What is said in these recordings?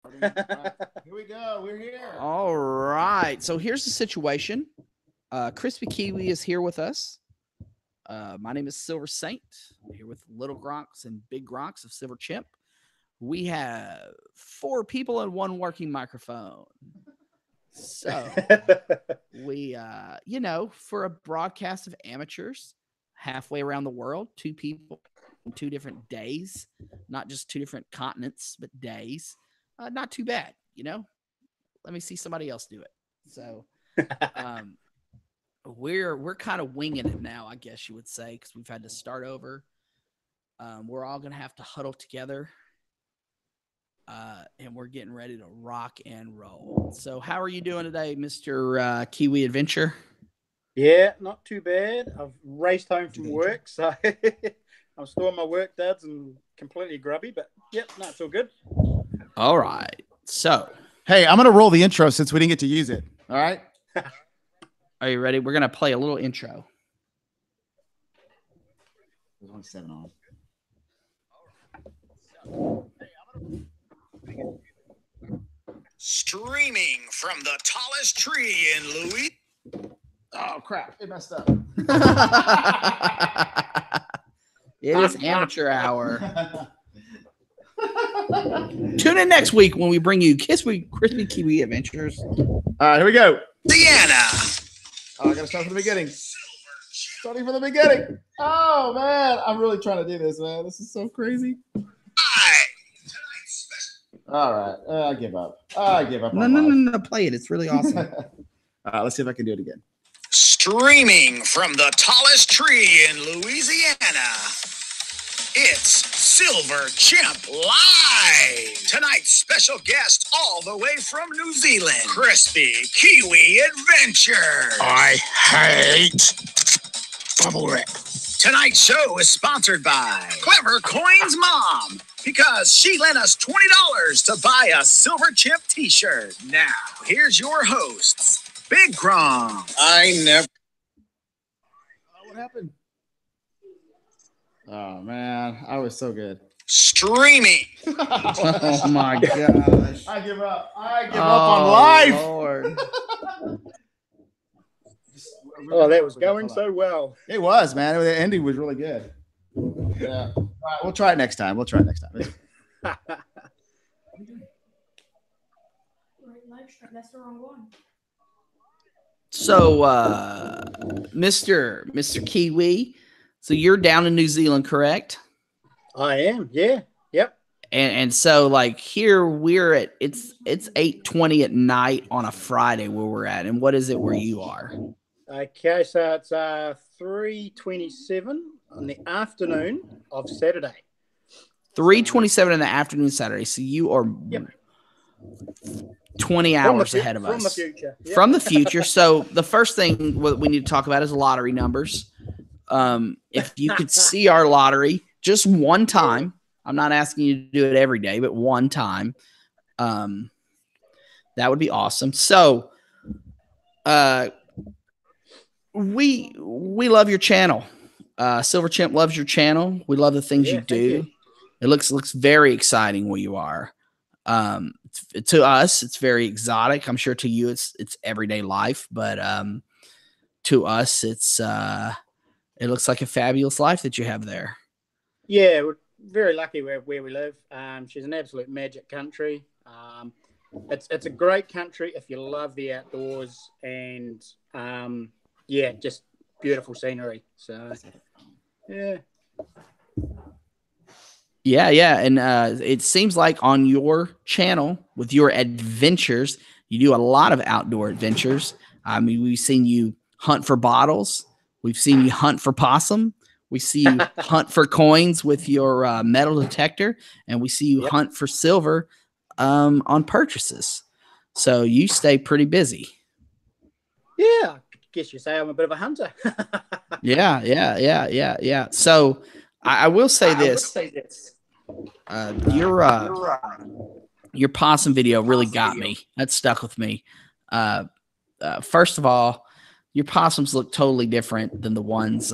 All right, here we go. We're here. All right. So here's the situation. Chrispy Kiwi is here with us. My name is Silver Saint. I'm here with Little Gronks and Big Gronks of Silver Chimp. We have 4 people and 1 working microphone. So we, for a broadcast of amateurs halfway around the world, 2 people, 2 different days, not just 2 different continents, but days. Not too bad, Let me see somebody else do it. So, we're kind of winging it now, I guess you would say, because we've had to start over. We're all gonna have to huddle together, and we're getting ready to rock and roll. So, how are you doing today, Mr. Kiwi Adventure? Yeah, not too bad. I've raced home from work, so I'm still on my work duds and completely grubby, but yep, no, it's all good. All right. So, hey, I'm going to roll the intro since we didn't get to use it. All right. Are you ready? We're going to play a little intro. There's only 7 on. Streaming from the tallest tree in Louis. Oh, crap. It messed up. It is amateur hour. Tune in next week when we bring you Chrispy Kiwi Adventures. All right, here we go. Diana. Oh, I got to start from the beginning. Starting from the beginning. Oh, man. I'm really trying to do this, man. This is so crazy. All right. I give up. No. Play it. It's really awesome. All right, let's see if I can do it again. Streaming from the tallest tree in Louisiana, it's Silver Chimp Live. Tonight's special guest all the way from New Zealand, Chrispy Kiwi Adventure. I hate bubble wrap. Tonight's show is sponsored by Clever Coins Mom, because she lent us $20 to buy a Silver Chimp t-shirt. Now, here's your hosts, Big Gronks. What happened? Oh, man. I was so good. Streaming. Oh, my gosh. I give up. I give up on life. Lord. Oh, that was going so well. It was, man. The ending was really good. Yeah. All right, we'll try it next time. That's the wrong one. So, Mr. Kiwi, so you're down in New Zealand, correct? I am, yeah. Yep. And so, like, here we're at it's 8:20 at night on a Friday where we're at. And what is it where you are? Okay, so it's 3:27 in the afternoon of Saturday. 3:27 in the afternoon Saturday. So you are 20 hours ahead of us. From the future. Yep. From the future. So the first thing we need to talk about is lottery numbers. If you could see our lottery just one time, I'm not asking you to do it every day, but one time, that would be awesome. So, we love your channel. Silver Chimp loves your channel. We love the things you do. It looks very exciting where you are. To us, it's very exotic. I'm sure to you, it's everyday life, but to us, it looks like a fabulous life that you have there. Yeah, we're very lucky where we live. She's an absolute magic country. It's a great country if you love the outdoors and just beautiful scenery. So yeah. Yeah. And it seems like on your channel with your adventures, you do a lot of outdoor adventures. I mean, we've seen you hunt for bottles. We've seen you hunt for possum. We see you hunt for coins with your metal detector. And we see you hunt for silver on purchases. So you stay pretty busy. Yeah, I guess you say I'm a bit of a hunter. Yeah. So I will say this. Your possum video really got me. That stuck with me. First of all, your possums look totally different than the ones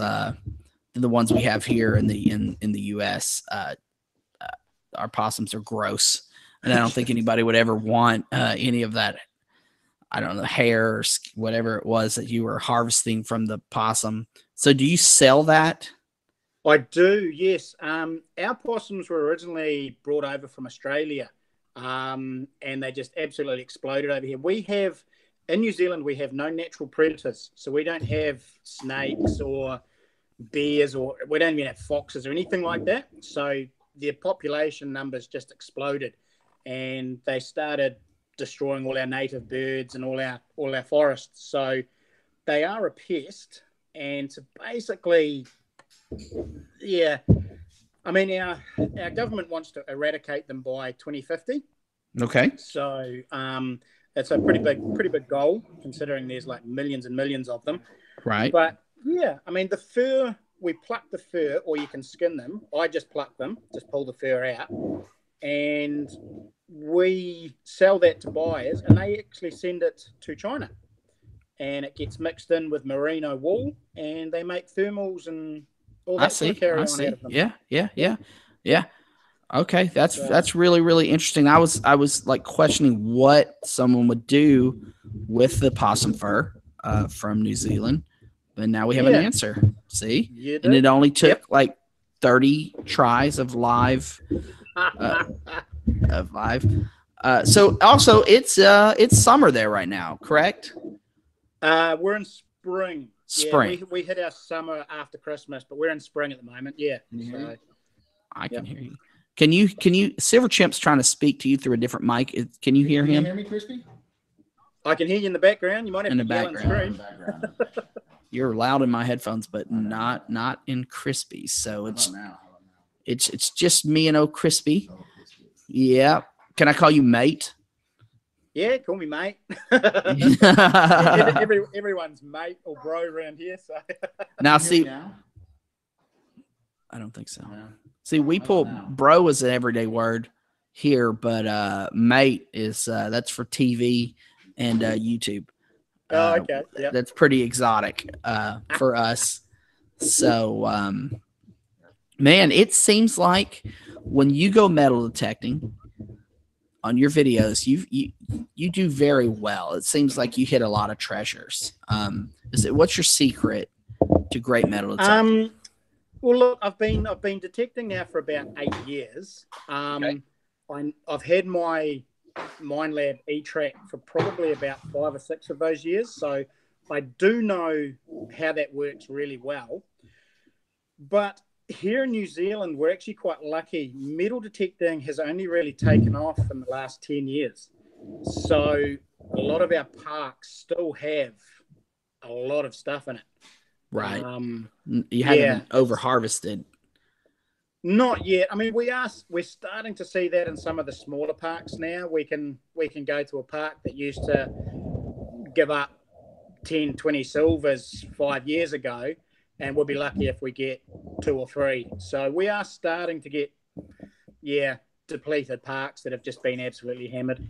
we have here in the U.S. Our possums are gross. And I don't think anybody would ever want any of that, I don't know, hair or whatever it was that you were harvesting from the possum. So do you sell that? I do, yes. Our possums were originally brought over from Australia, and they just absolutely exploded over here. In New Zealand, we have no natural predators, so we don't have snakes or bears, or we don't even have foxes or anything like that. So their population numbers just exploded, and they started destroying all our native birds and all our forests. So they are a pest, and to basically, yeah, I mean our government wants to eradicate them by 2050. Okay. So it's a pretty big goal, considering there's like millions and millions of them. Right. But yeah, I mean the fur, we pluck the fur, or you can skin them. I just pluck them, just pull the fur out, and we sell that to buyers, and they actually send it to China, and it gets mixed in with merino wool, and they make thermals and all that sort of carry on out of them. Yeah. Okay, that's really, really interesting. I was like questioning what someone would do with the possum fur from New Zealand, but now we have an answer. See, and it only took like 30 tries of live. So also it's summer there right now, correct? We're in spring. Spring. Yeah, we hit our summer after Christmas, but we're in spring at the moment. Yeah. So, I can hear you. Can you Silver Chimp's trying to speak to you through a different mic. Can you hear him? Can you hear me, Chrispy? I can hear you in the background. You might have to yell and scream. You're loud in my headphones, but not in Chrispy. So it's just me and Chrispy. Yeah. Can I call you mate? Yeah, call me mate. Everyone's mate or bro around here. So now, see, I don't think so. Yeah. See, we pull bro is an everyday word here, but mate is that's for TV and YouTube. Oh, okay. Yeah, that's pretty exotic for us. So, man, it seems like when you go metal detecting on your videos, you do very well. It seems like you hit a lot of treasures. What's your secret to great metal detecting? Well, look, I've been detecting now for about 8 years. Okay. I've had my Mine Lab E-Track for probably about 5 or 6 of those years, so I do know how that works really well. But here in New Zealand, we're actually quite lucky. Metal detecting has only really taken off in the last 10 years. So a lot of our parks still have a lot of stuff in it. Right. You haven't over harvested. Not yet. I mean, we're starting to see that in some of the smaller parks now. We can go to a park that used to give up 10, 20 silvers 5 years ago, and we'll be lucky if we get 2 or 3. So we are starting to get, depleted parks that have just been absolutely hammered.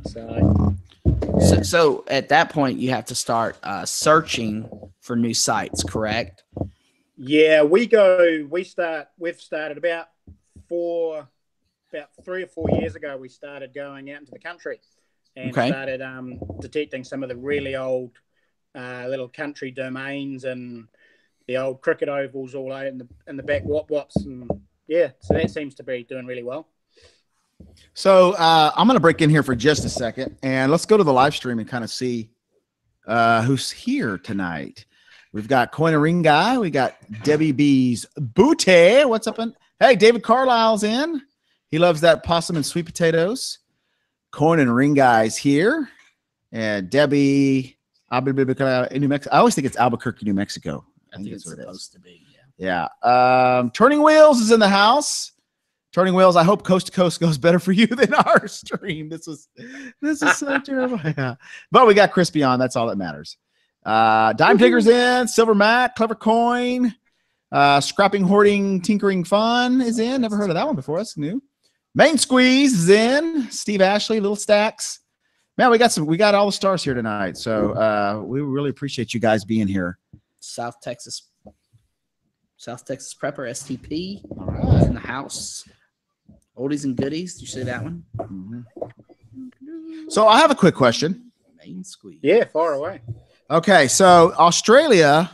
So at that point, you have to start searching for new sites, correct? Yeah, we've started about 3 or 4 years ago. We started going out into the country and started detecting some of the really old little country domains and the old cricket ovals all out in the back wop-wops. And so that seems to be doing really well. So I'm going to break in here for just a second, and let's go to the live stream and kind of see who's here tonight. We've got Coin and Ring Guy. We got Debbie B's Booty. What's up? Hey, David Carlisle's in. He loves that possum and sweet potatoes. Coin and Ring Guy's here. And Debbie, in New Mexico. I always think it's Albuquerque, New Mexico. I think it's supposed to be. Yeah. Turning Wheels is in the house. Turning Wheels, I hope Coast to Coast goes better for you than our stream. This is so terrible. Yeah. But we got Chrispy on. That's all that matters. Dime Digger's in. Silver Mac, Clever Coin, Scrapping, Hoarding, Tinkering Fun is in. Never heard of that one before. That's new. Main Squeeze is in. Steve Ashley, Little Stacks. Man, we got all the stars here tonight. So we really appreciate you guys being here. South Texas Prepper STP in the house. Oldies and goodies. Did you see that one? Mm-hmm. So I have a quick question. Main squeeze. Yeah, far away. Okay, so Australia,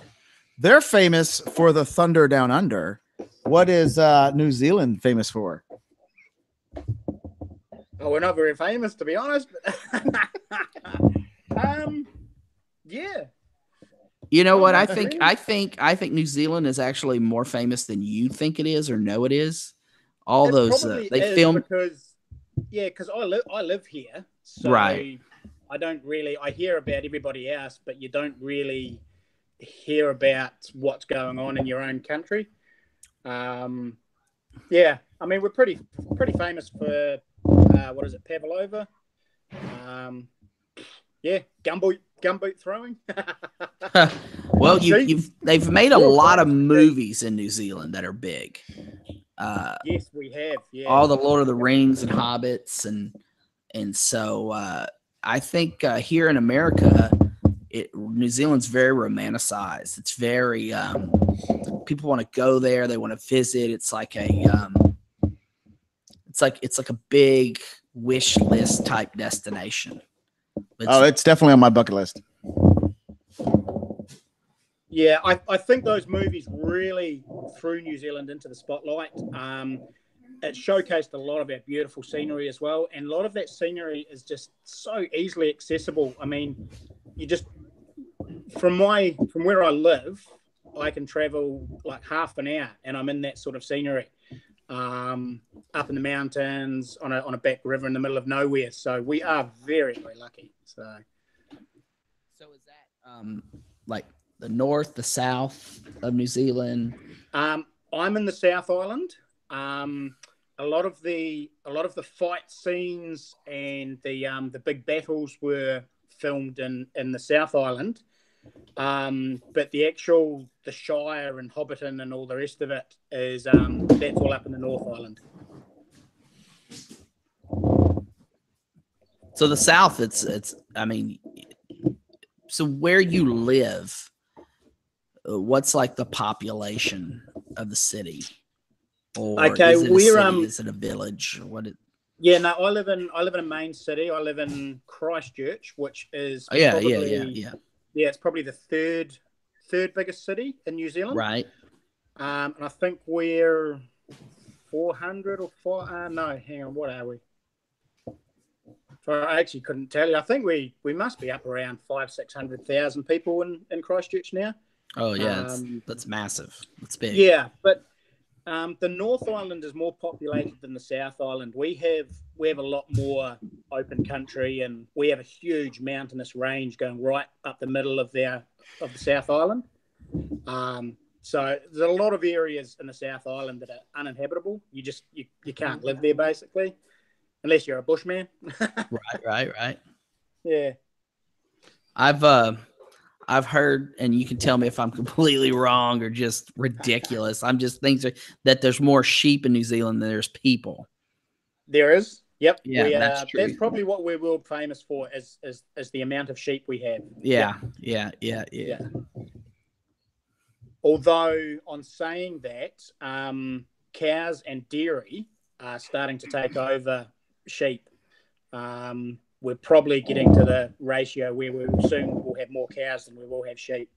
they're famous for the thunder down under. What is New Zealand famous for? Oh, we're not very famous, to be honest. Yeah. You know what? I think New Zealand is actually more famous than you think it is or know it is. All It those probably they is filmed because I live here, so Right. I don't really I hear about everybody else, but you don't really hear about what's going on in your own country. Yeah, I mean we're pretty famous for what is it, pavlova? Yeah, gumboot throwing. Well, they've made a lot of Sheep. movies in New Zealand that are big. Yes, we have. Yeah, All the Lord of the Rings and Hobbits, and so I think here in America, New Zealand's very romanticized. It's very people want to go there. They want to visit. It's like a it's like a big wish list type destination. It's definitely on my bucket list. Yeah, I think those movies really threw New Zealand into the spotlight. It showcased a lot of our beautiful scenery as well, and a lot of that scenery is just so easily accessible. I mean, you just from where I live, I can travel like half an hour, and I'm in that sort of scenery, up in the mountains on a back river in the middle of nowhere. So we are very, very lucky. So is that like the north, the south of New Zealand? I'm in the South Island. A lot of the fight scenes and the big battles were filmed in the South Island. But the Shire and Hobbiton and all the rest of it is that's all up in the North Island. So the south, it's I mean, so where you live, what's like the population of the city? Or Okay, is it a city? Is it a village? Yeah, no, I live in a main city. I live in Christchurch, which is yeah. It's probably the third biggest city in New Zealand. Right. And I think we're 400 or 4. No, hang on. What are we? So I actually couldn't tell you. I think we must be up around 500,000-600,000 people in Christchurch now. Oh yeah, that's massive. That's big. Yeah, but the North Island is more populated than the South Island. We have a lot more open country, and we have a huge mountainous range going right up the middle of the South Island. So there's a lot of areas in the South Island that are uninhabitable. You can't live there basically, unless you're a bushman. Right. Yeah. I've heard, and you can tell me if I'm completely wrong or just ridiculous. I'm just thinking that there's more sheep in New Zealand than there's people. There is. Yep. Yeah, that's true. That's probably what we're world famous for is the amount of sheep we have. Yeah. Although on saying that, cows and dairy are starting to take over sheep. We're probably getting to the ratio where we'll have more cows than we will have sheep.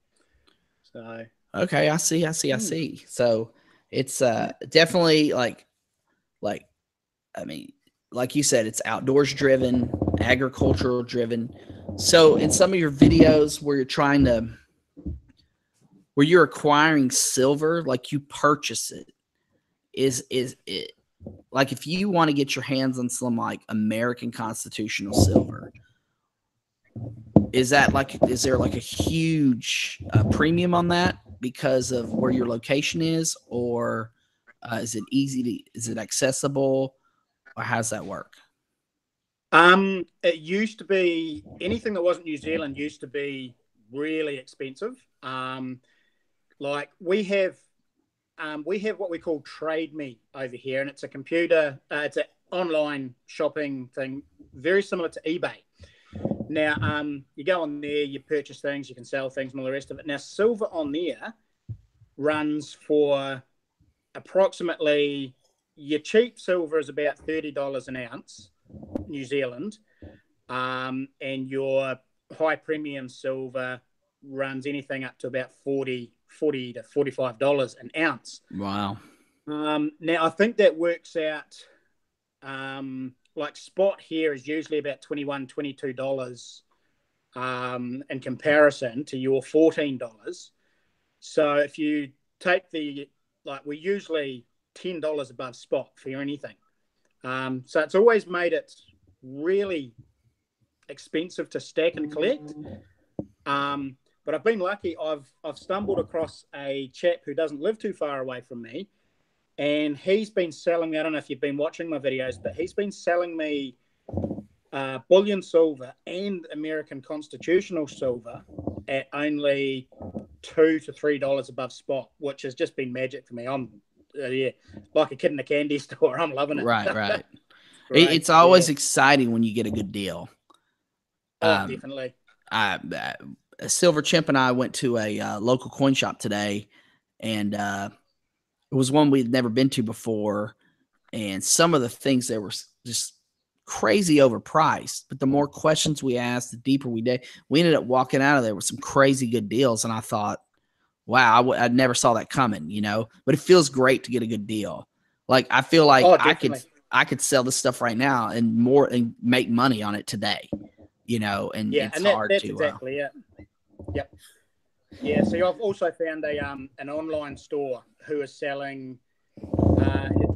So okay, I see. So it's definitely like I mean, like you said, it's outdoors driven, agricultural driven. So in some of your videos where you're acquiring silver, like you purchase it, is it like if you want to get your hands on some like American constitutional silver, is there like a huge premium on that because of where your location is, or is it accessible, or how's that work? It used to be anything that wasn't New Zealand used to be really expensive. Like we have what we call Trade Me over here, and it's a computer, it's an online shopping thing, very similar to eBay. Now, you go on there, you purchase things, you can sell things, and all the rest of it. Now, silver on there runs for approximately, your cheap silver is about $30 an ounce, New Zealand. and your high premium silver runs anything up to about $40 to $45 an ounce. Wow. Now I think that works out. Like spot here is usually about $21, $22 in comparison to your $14. So if you take we're usually $10 above spot for anything. So it's always made it really expensive to stack and collect. But I've been lucky. I've stumbled across a chap who doesn't live too far away from me, and he's been selling me, I don't know if you've been watching my videos, but he's been selling me bullion silver and American constitutional silver at only $2 to $3 above spot, which has just been magic for me. I'm like a kid in a candy store. I'm loving it. Right. It's always exciting when you get a good deal. Oh, definitely. Silver Chimp and I went to a local coin shop today, and it was one we'd never been to before. And some of the things that were just crazy overpriced. But the more questions we asked, the deeper we did. We ended up walking out of there with some crazy good deals. And I thought, wow, I never saw that coming, But it feels great to get a good deal. Like I feel like I could sell this stuff right now and make money on it today, And it's hard to. Exactly it. Yep. Yeah. So I've also found an online store who is selling.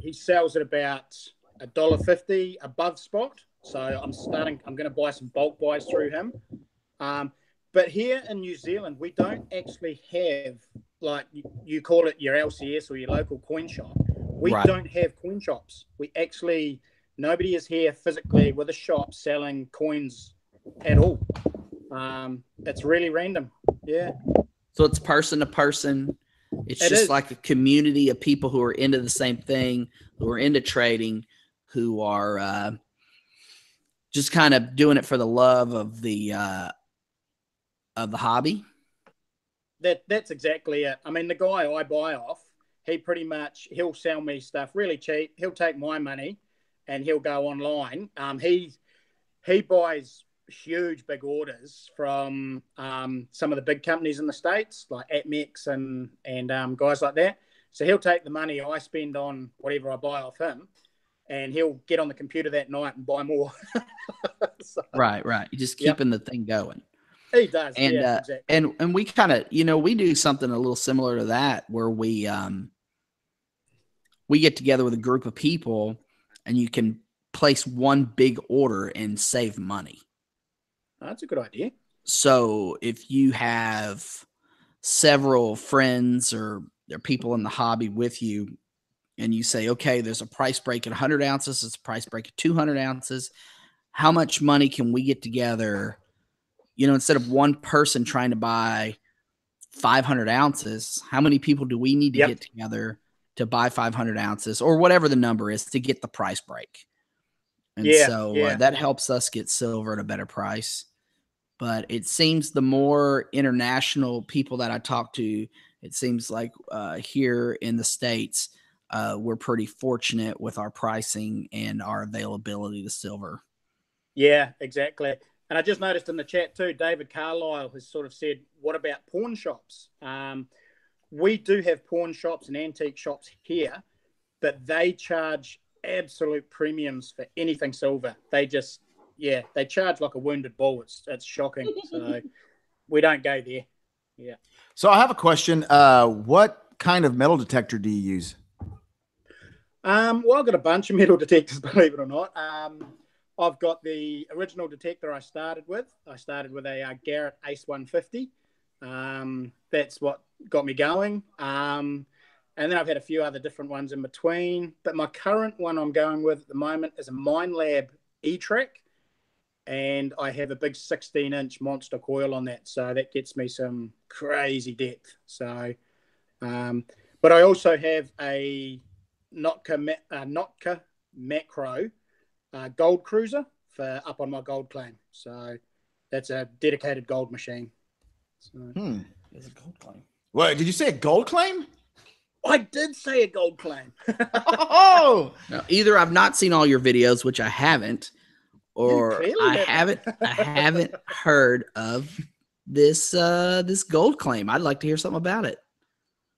He sells at about $1.50 above spot. So I'm going to buy some bulk buys through him. But here in New Zealand, we don't actually have, like you call it your LCS or your local coin shop. We don't have coin shops. Nobody is here physically with a shop selling coins at all. It's really random. Yeah. So it's person to person. It's just like a community of people who are into the same thing, who are into trading, who are just kind of doing it for the love of the hobby. That's exactly it. I mean, the guy I buy off, he'll sell me stuff really cheap. He'll take my money and he'll go online. He buys huge big orders from some of the big companies in the States, like Atmex and guys like that. So he'll take the money I spend on whatever I buy off him, and he'll get on the computer that night and buy more. So, right. You're just keeping the thing going. He does. And exactly. and we kind of, we do something a little similar to that, where we get together with a group of people and you can place one big order and save money. That's a good idea. So if you have several friends or people in the hobby with you, and you say, okay, there's a price break at 100 ounces, it's a price break at 200 ounces. How much money can we get together? Instead of one person trying to buy 500 ounces, how many people do we need to get together to buy 500 ounces or whatever the number is to get the price break? And that helps us get silver at a better price. But it seems the more international people that I talk to, it seems like here in the States, we're pretty fortunate with our pricing and our availability to silver. Yeah, exactly. And I just noticed in the chat too, David Carlisle has sort of said, what about pawn shops? We do have pawn shops and antique shops here, but they charge absolute premiums for anything silver. They charge like a wounded bull. It's shocking. So we don't go there. Yeah. So I have a question. What kind of metal detector do you use? Well, I've got a bunch of metal detectors, believe it or not. I've got the original detector I started with. I started with a Garrett Ace 150. That's what got me going. And then I've had a few other different ones in between. But my current one I'm going with at the moment is a Minelab E-Track. And I have a big 16-inch monster coil on that. So that gets me some crazy depth. So, but I also have a Notka Macro gold cruiser for up on my gold claim. So that's a dedicated gold machine. So, It's a gold claim. What, did you say a gold claim? I did say a gold claim. Now, either I've not seen all your videos, which I haven't, or clearly I haven't. haven't heard of this this gold claim. I'd like to hear something about it.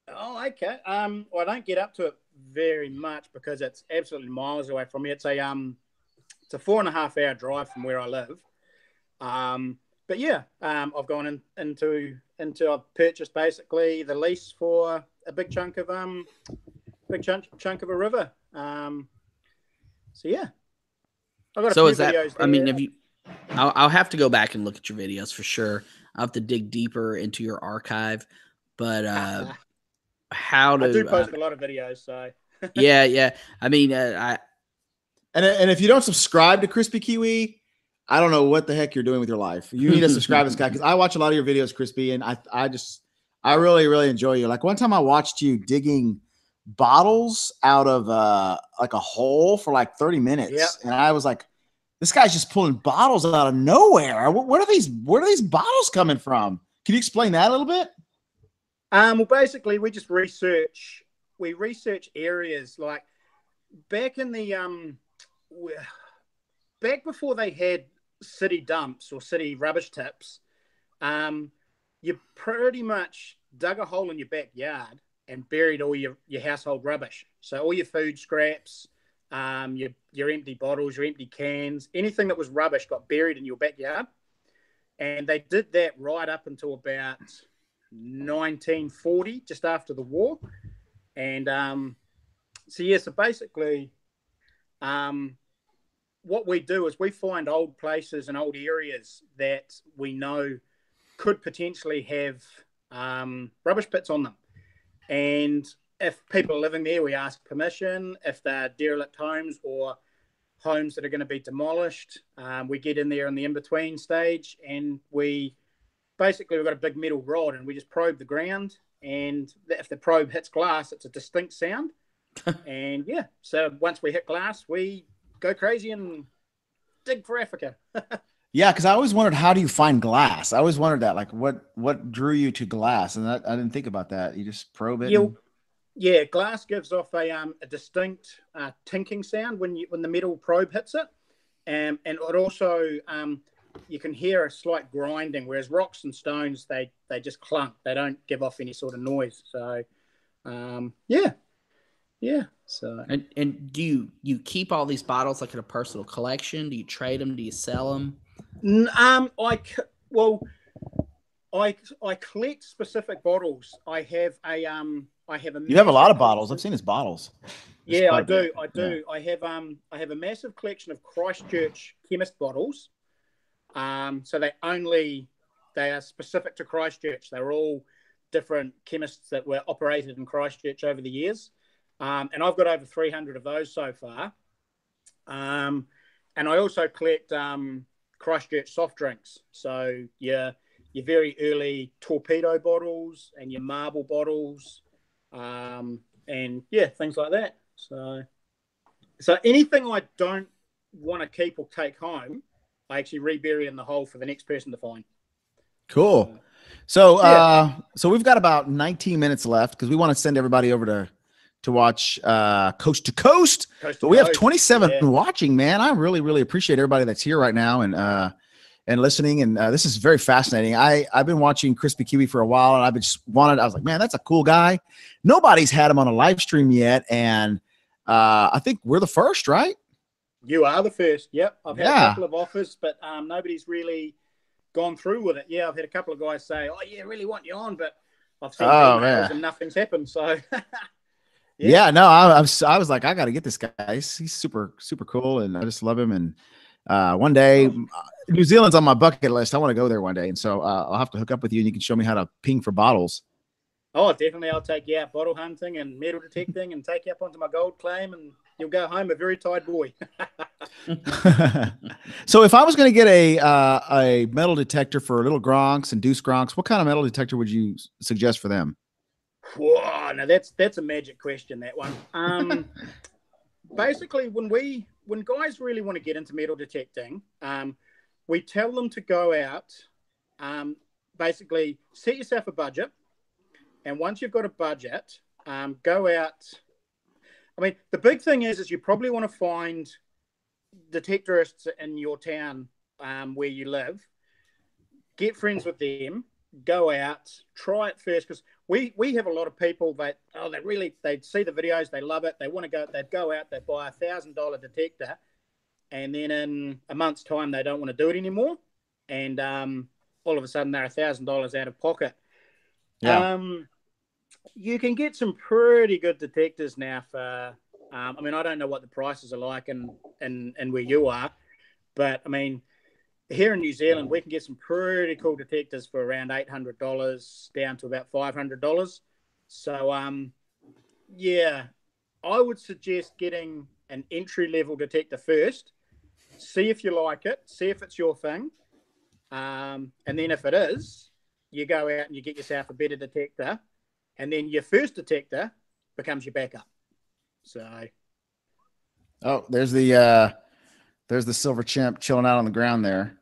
Oh, okay. Well, I don't get up to it very much because it's absolutely miles away from me. It's a 4.5 hour drive from where I live. But yeah, I've gone into I've purchased basically the lease for a big chunk of a river. So yeah, I've got a So few is that? videos there. I mean, have you? I'll have to go back and look at your videos for sure. I'll have to dig deeper into your archive. But how to? I do post a lot of videos, so yeah. I mean, And if you don't subscribe to Chrispy Kiwi, I don't know what the heck you're doing with your life. You need to subscribe to this guy because I watch a lot of your videos, Chrispy, and I really enjoy you. Like one time I watched you digging bottles out of like a hole for like 30 minutes. Yep. And I was like, this guy's just pulling bottles out of nowhere. Where are these bottles coming from? Can you explain that a little bit? well, basically we just research areas like back in the back before they had city dumps or city rubbish tips. You pretty much dug a hole in your backyard and buried all your household rubbish. So all your food scraps, your empty bottles, your empty cans, anything that was rubbish got buried in your backyard. And they did that right up until about 1940, just after the war. And so basically what we do is we find old places and old areas that we know could potentially have rubbish pits on them. And if people are living there, we ask permission. If they're derelict homes or homes that are going to be demolished, we get in there in the in-between stage and we've got a big metal rod and we just probe the ground. And if the probe hits glass, it's a distinct sound. And yeah, so once we hit glass, we go crazy and dig for Africa. Yeah, because I always wondered, how do you find glass? I always wondered that, like what drew you to glass? And I didn't think about that. You just probe it. Yeah, glass gives off a distinct tinking sound when the metal probe hits it, and it also you can hear a slight grinding. Whereas rocks and stones, they just clunk. They don't give off any sort of noise. So yeah. So and do you keep all these bottles like in a personal collection? Do you trade them? Do you sell them? I collect specific bottles. I have a You have a lot of bottles. I've seen his bottles. Yeah, I do. Yeah. I have a massive collection of Christchurch chemist bottles. So they are specific to Christchurch. They're all different chemists that were operated in Christchurch over the years. And I've got over 300 of those so far. And I also collect Christchurch soft drinks. So your very early torpedo bottles and your marble bottles, and yeah, things like that. So anything I don't want to keep or take home, I actually rebury in the hole for the next person to find. Cool. So we've got about 19 minutes left because we want to send everybody over to watch Coast to Coast. But we have 27 watching, man. I really appreciate everybody that's here right now and listening. And this is very fascinating. I've been watching Chrispy Kiwi for a while, and I was like, man, that's a cool guy. Nobody's had him on a live stream yet, and I think we're the first, right? You are the first. Yep. I've had a couple of offers, but nobody's really gone through with it. Yeah, I've had a couple of guys say, "Oh, yeah, really want you on," but I've seen emails and nothing's happened. So. Yeah, no, I was like, I got to get this guy. He's super cool, and I just love him. And one day, New Zealand's on my bucket list. I want to go there one day, and so I'll have to hook up with you, and you can show me how to ping for bottles. Oh, definitely. I'll take you out bottle hunting and metal detecting and take you up onto my gold claim, and you'll go home a very tired boy. So if I was going to get a metal detector for little Gronks and Duece Gronks, what kind of metal detector would you suggest for them? Whoa, now that's a magic question, that one. Basically, when guys really want to get into metal detecting, we tell them to go out, basically set yourself a budget. And once you've got a budget, go out. I mean, the big thing is you probably want to find detectorists in your town where you live. Get friends with them. Go out, try it first, because we have a lot of people that they see the videos, they love it, they want to go, they'd go out, they buy a $1,000 detector, and then in a month's time they don't want to do it anymore, and all of a sudden they're $1,000 out of pocket. Yeah. You can get some pretty good detectors now for. I mean, I don't know what the prices are like and where you are, but I mean, here in New Zealand, we can get some pretty cool detectors for around $800 down to about $500. So, yeah, I would suggest getting an entry-level detector first. See if you like it. See if it's your thing. And then if it is, you go out and you get yourself a better detector. And then your first detector becomes your backup. So. Oh, there's the Silver Chimp chilling out on the ground there.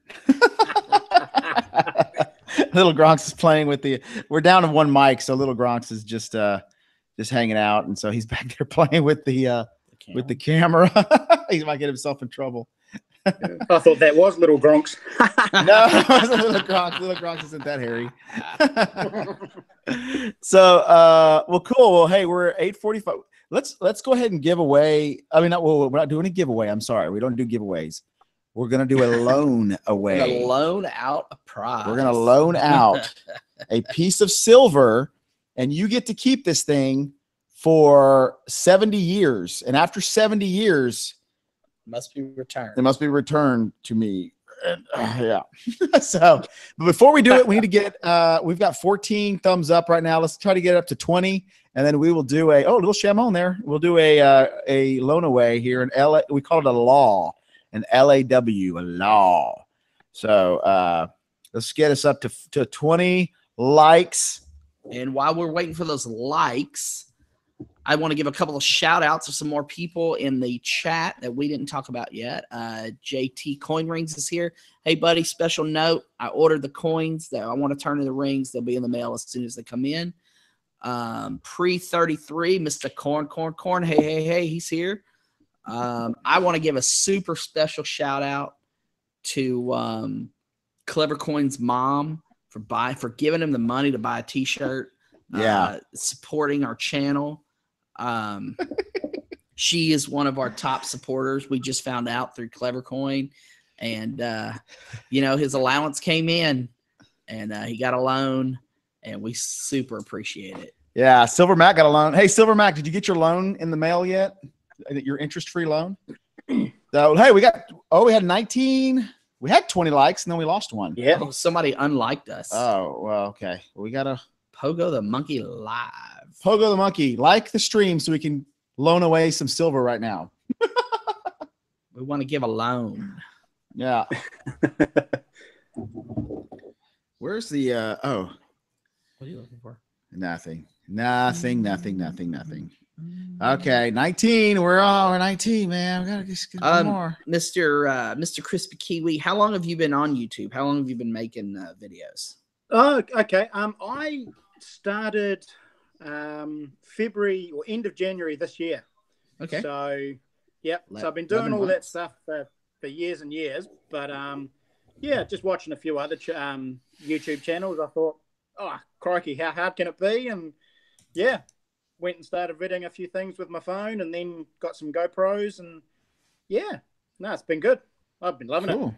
Little Gronks is playing with we're down to one mic, so little Gronks is just hanging out, and so he's back there playing with the camera. He might get himself in trouble. I thought that was little Gronks. No, it wasn't little Gronks. Little Gronks isn't that hairy. So, well, cool. Well, hey, we're at 8:45. Let's go ahead and give away. I mean, we're not doing a giveaway. I'm sorry, we don't do giveaways. We're gonna do a loan away. We're gonna loan out a prize. We're gonna loan out a piece of silver, and you get to keep this thing for 70 years. And after 70 years, must be returned. It must be returned to me. Yeah. So, but before we do it, we need to get. We've got 14 thumbs up right now. Let's try to get it up to 20, and then we will do a little Chamon there. We'll do a loan away here in LA. We call it a law. An LAW, a law. So let's get us up to 20 likes. And while we're waiting for those likes, I want to give a couple of shout outs to some more people in the chat that we didn't talk about yet. JT Coin Rings is here. Hey, buddy, special note. I ordered the coins that I want to turn into rings. They'll be in the mail as soon as they come in. Pre-33, Mr. Corn. Hey, he's here. I want to give a super special shout out to Clever Coin's mom for giving him the money to buy a t-shirt. Supporting our channel. She is one of our top supporters. We just found out through Clever Coin, and his allowance came in, and he got a loan, and we super appreciate it. Yeah, Silver Mac got a loan. Hey, Silver Mac, did you get your loan in the mail yet? Your interest-free loan? So, hey, we had 19. We had 20 likes, and then we lost one. Yeah. Oh, somebody unliked us. Oh, well, okay. Well, we got to Pogo the Monkey live. Pogo the Monkey, like the stream so we can loan away some silver right now. We want to give a loan. Yeah. Where's the What are you looking for? Nothing. Okay, 19. We're 19, man. We gotta get more. Mr. Chrispy Kiwi, how long have you been on YouTube? How long have you been making videos? Oh, okay. I started February or end of January this year. Okay. So, yep. So I've been doing all that stuff for years and years. But just watching a few other YouTube channels, I thought, oh, crikey, how hard can it be? And yeah, went and started videoing a few things with my phone, and then got some GoPros, and yeah, no, it's been good. I've been loving it.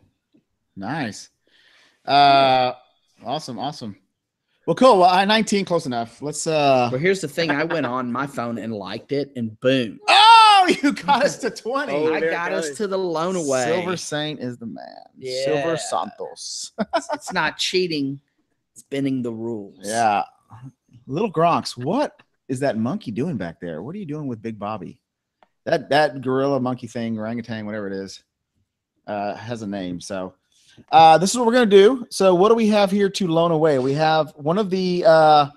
Nice. Awesome. Well, cool. Well, 19, close enough. Let's Well, here's the thing. I went on my phone and liked it, and boom. Oh, you got us to 20. Oh, I got us to the loan away. Silver Saint is the man. Yeah. Silver Santos. It's not cheating. It's bending the rules. Yeah. Little Gronks, what is that monkey doing back there? What are you doing with Big Bobby? That gorilla monkey thing, orangutan, whatever it is, has a name. So this is what we're going to do. So what do we have here to loan away? We have one of the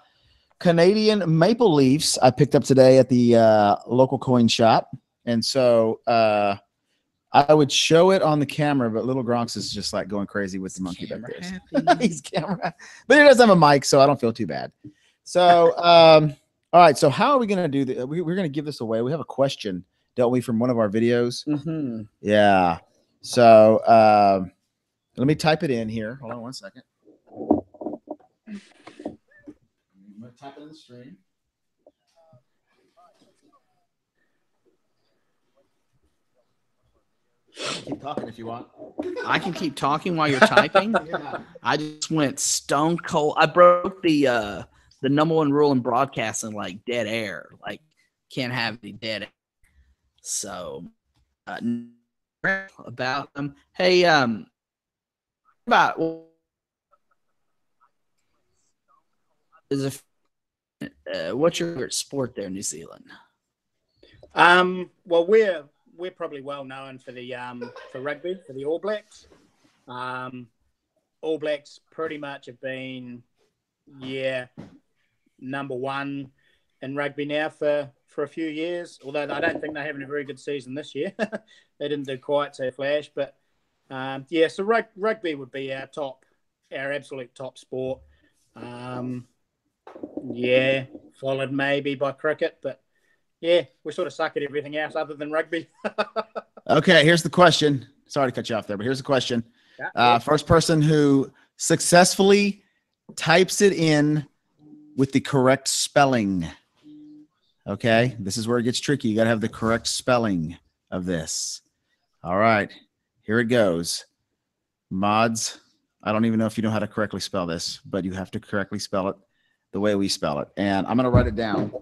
Canadian maple leaves I picked up today at the local coin shop. And so I would show it on the camera, but little Gronks is just like going crazy with the monkey back there. He's camera. But he does have a mic, so I don't feel too bad. So, all right. So how are we going to do this? We're going to give this away. We have a question. don't we, from one of our videos? Mm-hmm. Yeah. So let me type it in here. Hold on one second. I'm going to type it in the stream. Keep talking if you want. I can keep talking while you're typing. Yeah. I just went stone cold. I broke the number one rule in broadcasting, like dead air. Like can't have any dead air. So about them. Hey, about is what's your favorite sport there in New Zealand? Well, we're probably well known for the for rugby, for the All Blacks. All Blacks pretty much have been number one in rugby now for a few years. Although I don't think they're having a very good season this year. They didn't do quite so flash, but so rugby would be our absolute top sport. Followed maybe by cricket, but yeah, we sort of suck at everything else other than rugby. Okay, here's the question. Sorry to cut you off there, but here's the question. Yeah. First person who successfully types it in with the correct spelling. Okay, this is where it gets tricky. You got to have the correct spelling of this. All right, here it goes. Mods, I don't even know if you know how to correctly spell this, but you have to correctly spell it the way we spell it. And I'm going to write it down.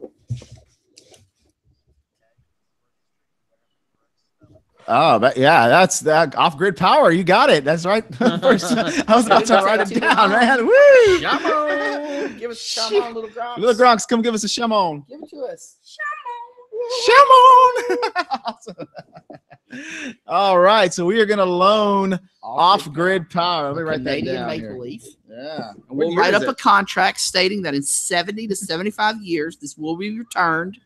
Oh, but yeah, that's that off-grid power. You got it. That's right. First, I was about to write it down, man. Woo! Shamon! Give us a shamon, little Gronks. Little Gronks, come give us a shamon. Give it to us. Shamon! All right, so we are going to loan off-grid power. Let me write that Canadian down Maple here. Leaf. Yeah. And we'll write up a contract stating that in 70 to 75 years, this will be returned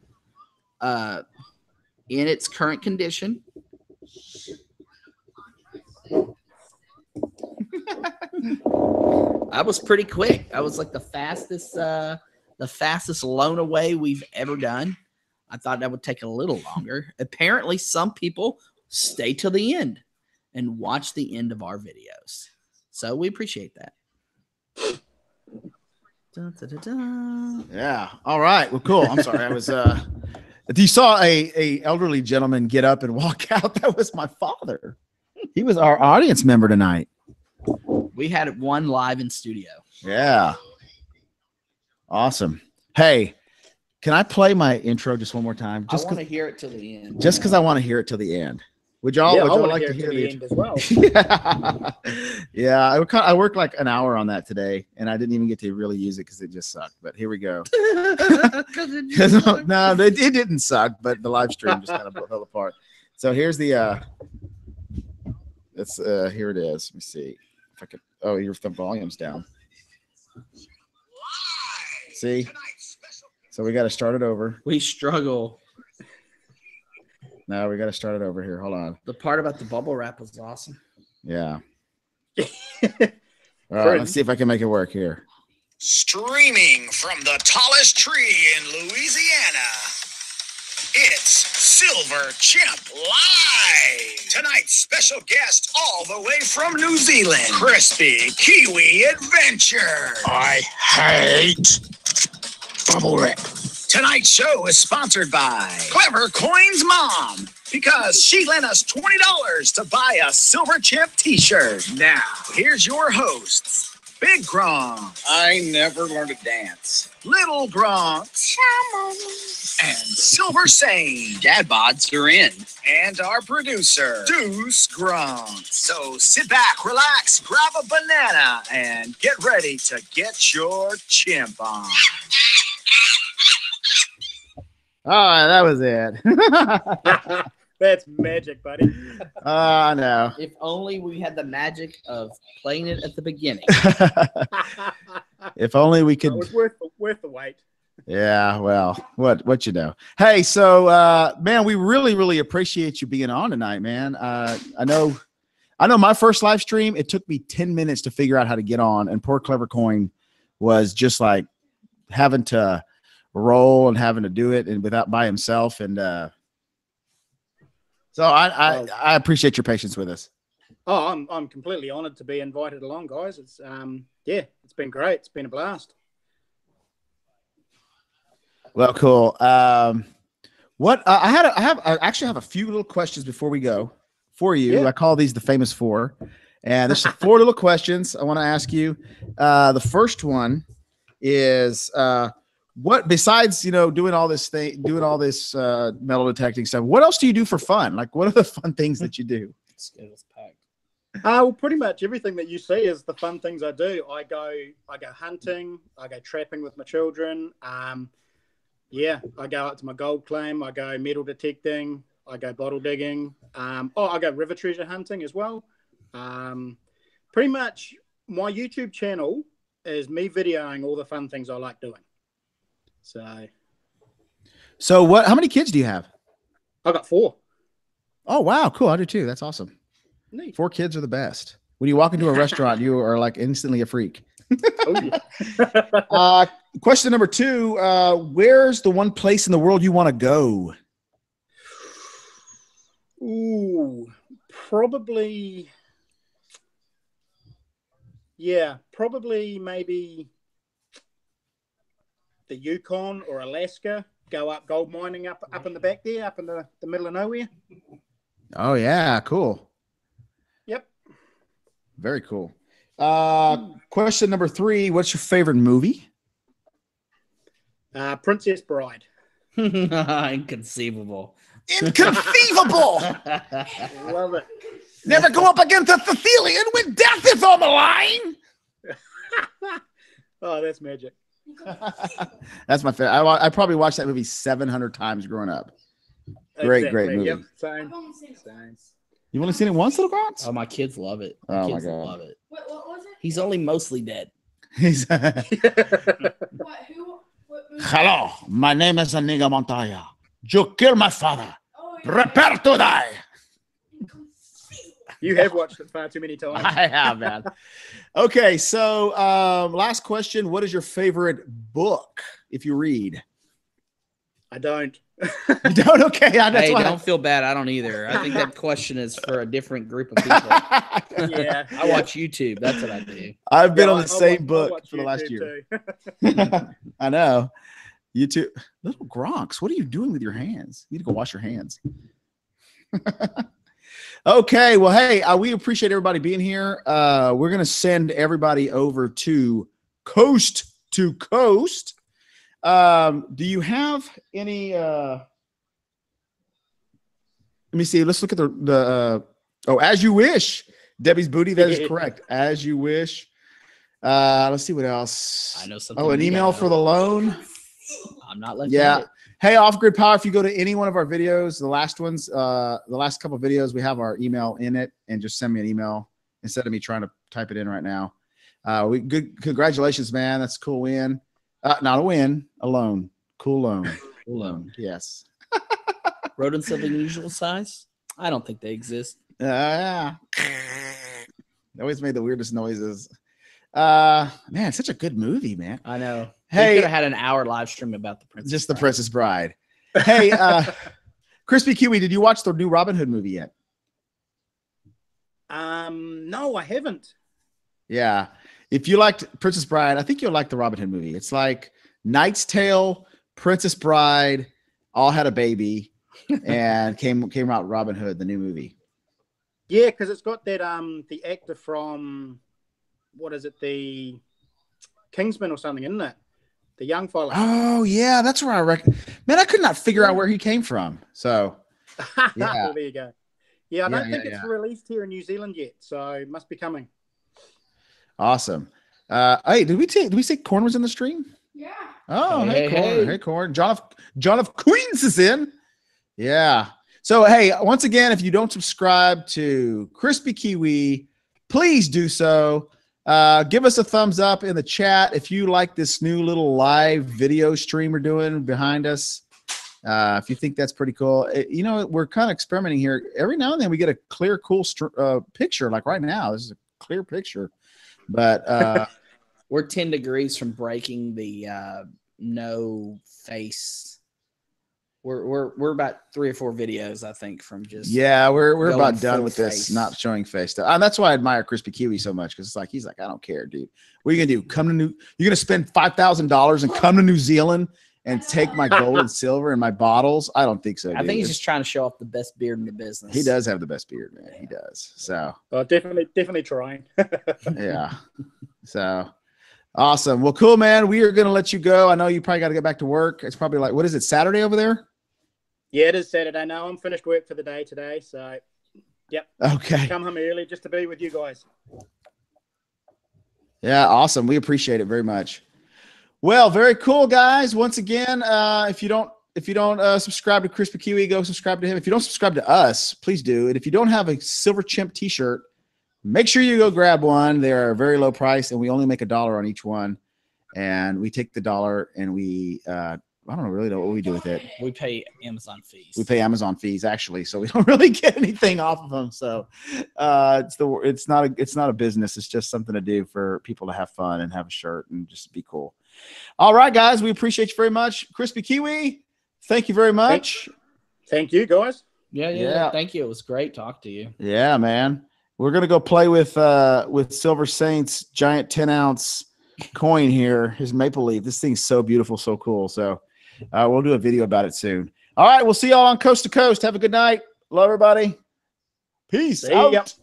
in its current condition. I was pretty quick. I was like the fastest loan away we've ever done. I thought that would take a little longer. Apparently, some people stay till the end and watch the end of our videos. So we appreciate that. Dun, dun, dun, dun. Yeah. All right. Well, cool. I'm sorry. I was you saw a elderly gentleman get up and walk out. That was my father. He was our audience member tonight. We had one live in studio. Yeah. Awesome. Hey, can I play my intro just one more time? I want to hear it till the end. Just because I want to hear it till the end. Would y'all like to hear the end as well? Yeah. I worked like an hour on that today, and I didn't even get to really use it because it just sucked. But here we go. No, it didn't suck, but the live stream just kind of fell apart. So here's the here it is. Let me see if I could. Oh, the volume's down. See? So we got to start it over. We struggle. No, we got to start it over here. Hold on. The part about the bubble wrap was awesome. Yeah. All right, let's see if I can make it work here. Streaming from the tallest tree in Louisiana, it's Silver Chimp Live. Tonight's special guest all the way from New Zealand, Chrispy Kiwi Adventure. I hate bubble wrap. Tonight's show is sponsored by Clever Coin's mom, because she lent us $20 to buy a Silver Chimp T-shirt. Now, here's your hosts, Big Gronks. I never learned to dance. Little Gronks. And Silver Sane. Dad bods, you're in. And our producer, Duece Gronks. So sit back, relax, grab a banana, and get ready to get your chimp on. All right, that was it. That's magic, buddy. I know. If only we had the magic of playing it at the beginning. If only we could. It was worth the wait. Yeah, well, what you know. Hey, so man, we really appreciate you being on tonight, man. I know my first live stream, it took me 10 minutes to figure out how to get on, and poor Clever Coin was just like having to roll and having to do it and by himself, and So I appreciate your patience with us. Oh, I'm completely honoured to be invited along, guys. It's it's been great. It's been a blast. Well, cool. What I actually have a few little questions before we go for you. Yeah. I call these the famous four, and there's 4 little questions I want to ask you. The first one is what besides doing all this metal detecting stuff, what else do you do for fun? Like, what are the fun things that you do? Schedule's packed. Well, pretty much everything that you see is the fun things I do. I go hunting, I go trapping with my children. I go out to my gold claim, I go metal detecting, I go bottle digging. I go river treasure hunting as well. Pretty much my YouTube channel is me videoing all the fun things I like doing. So how many kids do you have? I got 4. Oh, wow. Cool. I do too. That's awesome. Neat. 4 kids are the best. When you walk into a restaurant, you are like instantly a freak. Oh, yeah. Question number 2. Where's the one place in the world you want to go? Ooh, probably maybe the Yukon or Alaska. Go up gold mining up in the back there, up in the middle of nowhere. Oh, yeah. Cool. Yep. Very cool. Question number 3. What's your favorite movie? Princess Bride. Inconceivable. Inconceivable. Love it. Never go up against a Sicilian when death is on the line. Oh, that's magic. That's my favorite. I probably watched that movie 700 times growing up. Great movie. Yep. Same. You've only seen it once, Little Gronks? Oh, my kids love it. Oh, Kids my God. love it. What was it? He's only mostly dead. He's What? Who? What movie? Hello, my name is Aniga Montoya. You killed my father. Oh, Prepare to die. You have watched it far too many times. I have, man. Okay, so last question. What is your favorite book if you read? I don't. You don't? Okay. That's Hey, why don't feel bad. I don't either. I think that question is for a different group of people. Yeah. I watch YouTube. That's what I do. I've been on the I'll same I'll book watch for the last YouTube year. too. I know. You too. Little Gronks, what are you doing with your hands? You need to go wash your hands. Okay. Well, hey, we appreciate everybody being here. We're going to send everybody over to Coast to Coast. Do you have any let me see. Let's look at the As You Wish. Debbie's Booty. That is correct. As You Wish. Let's see what else. I know something. Oh, an we email don't for know. the loan. I'm not letting Yeah. it. Hey, Off Grid Power, if you go to any one of our videos, the last ones, the last couple of videos, we have our email in it, and just send me an email instead of me trying to type it in right now. Congratulations, man. That's a cool win. Not a win, a loan. Cool loan. Cool loan. Yes. Rodents of unusual size? I don't think they exist. Yeah. They always made the weirdest noises. Man, such a good movie, man. I know. Hey, we could have had an hour live stream about the Princess. just the Bride. Princess Bride. Hey, Chrispy Kiwi, did you watch the new Robin Hood movie yet? No, I haven't. Yeah. If you liked Princess Bride, I think you'll like the Robin Hood movie. It's like Knight's Tale, Princess Bride, all had a baby, and came out Robin Hood, the new movie. Yeah, because it's got that the actor from what is it, the Kingsman or something, isn't it? The young fella. Oh yeah, that's where I reckon. Man, I could not figure out where he came from. So yeah. Well, there you go. Yeah, I don't think it's yeah. released here in New Zealand yet, so it must be coming. Awesome. Hey, did we say Corn was in the stream? Yeah. Oh, Hey, hey, Corn. hey. Hey, Corn. John of Queens is in. Yeah. So, hey, once again, if you don't subscribe to Chrispy Kiwi, please do so. Give us a thumbs up in the chat if you like this new little live video stream we're doing behind us. If you think that's pretty cool, we're kind of experimenting here. Every now and then we get a clear, cool picture. Like right now, this is a clear picture. But We're 10 degrees from breaking the no face. We're about 3 or 4 videos, I think, from just Yeah, we're going about done full with face. this, not showing face stuff. And that's why I admire Chrispy Kiwi so much, because it's like he's like, I don't care, dude. What are you gonna do? You're gonna spend $5,000 and come to New Zealand and take my gold and silver and my bottles? I don't think so. I think he's just trying to show off the best beard in the business. He does have the best beard, man. He does. So definitely trying. yeah. So awesome. Well, cool, man. We are gonna let you go. I know you probably got to get back to work. It's probably like, what is it, Saturday over there? Yeah, it is Saturday. No, I'm finished work for the day today. So, yep. Okay. Come home early just to be with you guys. Yeah, awesome. We appreciate it very much. Well, very cool, guys. Once again, if you don't subscribe to Chrispy Kiwi, go subscribe to him. If you don't subscribe to us, please do. And if you don't have a Silver Chimp T-shirt, make sure you go grab one. They are a very low price, and we only make $1 on each one. And we take the $1 and we I don't really know what we do with it. We pay Amazon fees. We pay Amazon fees, actually, so we don't really get anything off of them. So it's not a business. It's just something to do for people to have fun and have a shirt and just be cool. All right, guys, we appreciate you very much. Chrispy Kiwi, thank you very much. Thank you, guys. Yeah. Thank you. It was great talking to you. Yeah, man. We're gonna go play with Silver Saint's giant 10-ounce coin here. His maple leaf. This thing's so beautiful, so cool. So we'll do a video about it soon. All right, we'll see y'all on Coast to Coast. Have a good night. Love everybody. Peace out.